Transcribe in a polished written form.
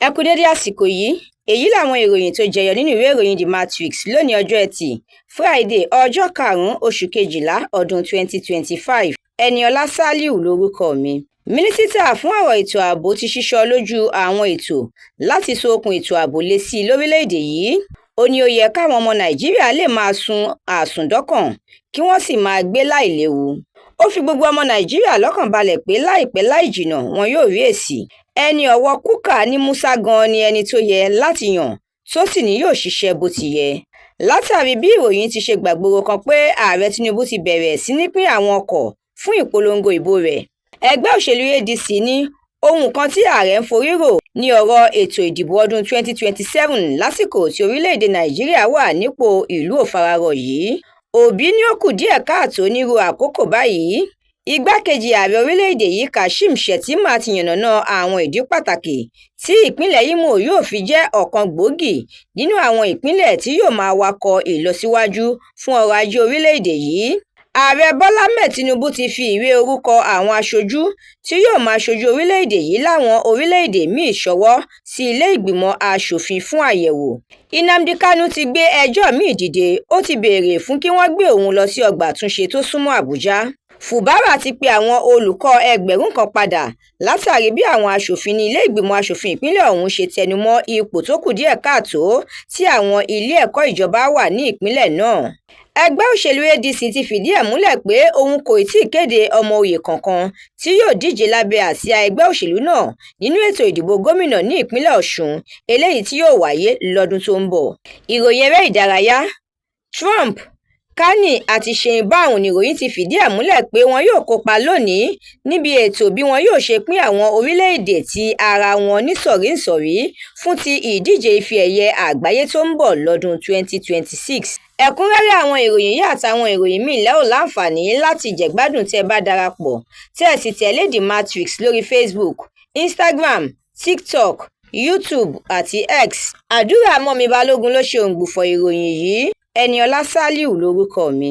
Ẹ kú dédé àsìkò yìí, èyí làwọn ìròyìn tó jẹyọ nínú ìwé ìròyìn The Matrix lónìí ọjọ́ Ẹtì, Friday ọjọ́ 5 oṣù Kejìlá ọdún 2025. Ẹniọlá Sàlíù lórúkọ mi. Mínísítà fún ọ̀rọ̀ ètò ààbò ti ṣíṣọ lójú àwọn ètò láti so okùn ètò ààbò le sí i lórílẹ̀‐èdè yìí. Ó ní ó yẹ káwọn ọmọ Nàìjíríà lè máa sun àsùndọ́kàn kí wọ́n sì máa gbé láìléwu. Ó fi gbogbo ọmọ Nàìjíríà lọ́kàn balẹ̀ pé láìpẹ́ láì jìnnà wọn yóò rí èsì. Ẹni ọ̀wọ̀ kúkà ní Musa gan ni ẹni tó yẹ láti yàn tó sì ní yóò ṣiṣẹ́ bó ti yẹ. Látàrí bí ìròyìn ti ṣe gbàgbóró kan pé ààrẹ Tinubu ti bẹ̀rẹ̀ sí ní pín àwọn ọkọ̀ fún ìpolongo ìbò rẹ̀. Ẹgbẹ́ òṣèlú ADC ní ohun kan tí ààrẹ ń forí rò ní ọ̀rọ̀ ètò ìdìbò ọdún 2027 lásìkò tí orílẹ̀-èdè Nàìjíríà wà nípò ìlú òfararọ̀ yìí. Òbí ní ó kù díẹ̀ káàtó nírú àkókò báyìí. Igbákejì ààrẹ orílẹ̀-èdè yìí Kashim Shettima ti yànnàná àwọn ìdí pàtàkì tí ìpínlẹ̀ Imo yóò fi jẹ́ ọ̀kan gbòógì nínú àwọn ìpínlẹ̀ tí yóò máa wakọ̀ ìlọsíwájú fún ọrọ̀ ajé orílẹ̀-èdè yìí. Ààrẹ Bọ́lá Ahmed Tinubu ti fi ìwé orúkọ àwọn aṣojú tí yóò máa ṣojú orílẹ̀-èdè yìí láwọn orílẹ̀-èdè míì ṣọwọ́ sí ilé ìgbìmọ̀ aṣòfin fún àyẹ̀wò. Nnamdi Kanu ti gbé ẹjọ́ míì dìde, ó ti béèrè fún kí wọ́n gbé òun lọ sí ọgbà àtúnṣe tó súnmọ́ Àbújá. Fubara ti pe àwọn olùkọ́ 1000 kan padà látàrí bí àwọn aṣòfin ní ilé ìgbìmọ̀ aṣòfin ìpínlẹ̀ ọ̀hún ṣe tẹnumọ́ ipò tó kù díẹ̀ káàtó tí àwọn ilé ẹ̀kọ́ ìjọba wà ní ìpínlẹ̀ náà. Ẹgbẹ́ òṣèlú ADC ti fìdí ẹ̀ múlẹ̀ pé òun kò tíì kéde ọmọ oyè kankan tí yóò díje lábẹ́ àsíá ẹgbẹ́ òṣèlú náà nínú ètò ìdìbò gómìnà ní ìpínlẹ̀ Ọ̀ṣun eléyìí tí yóò wáyé lọ́dún tó ń bọ̀. Ìròyìn eré ìdárayá. Trump, Kani àti Shane Brown níròyìn ti fìdí ẹ̀ múlẹ̀ pé wọn yóò kópa lónìí níbi ètò bí wọn yóò ṣe pín àwọn orílẹ̀-èdè ti ara wọn nísọ̀ríǹsọ̀rí fún ti ìdíje ife ẹ̀yẹ àgbáyé tó ń bọ̀ lọ́dún 2026. Ẹ̀kúnrẹ́rẹ́ àwọn ìròyìn yìí àtàwọn ìròyìn míì lẹ́ ò láǹfààní láti jẹ̀gbádùn tẹ́ bá darapọ̀ tẹ́ ẹ sì tẹ̀lé The Matrix lórí Facebook, Instagram, TikTok, YouTube àti X. Àdúrà mọ́mi Balógun ló ṣe òǹgbùfọ̀ ìròyìn yìí. Ẹniọlá Sàlíù lórúkọ mi.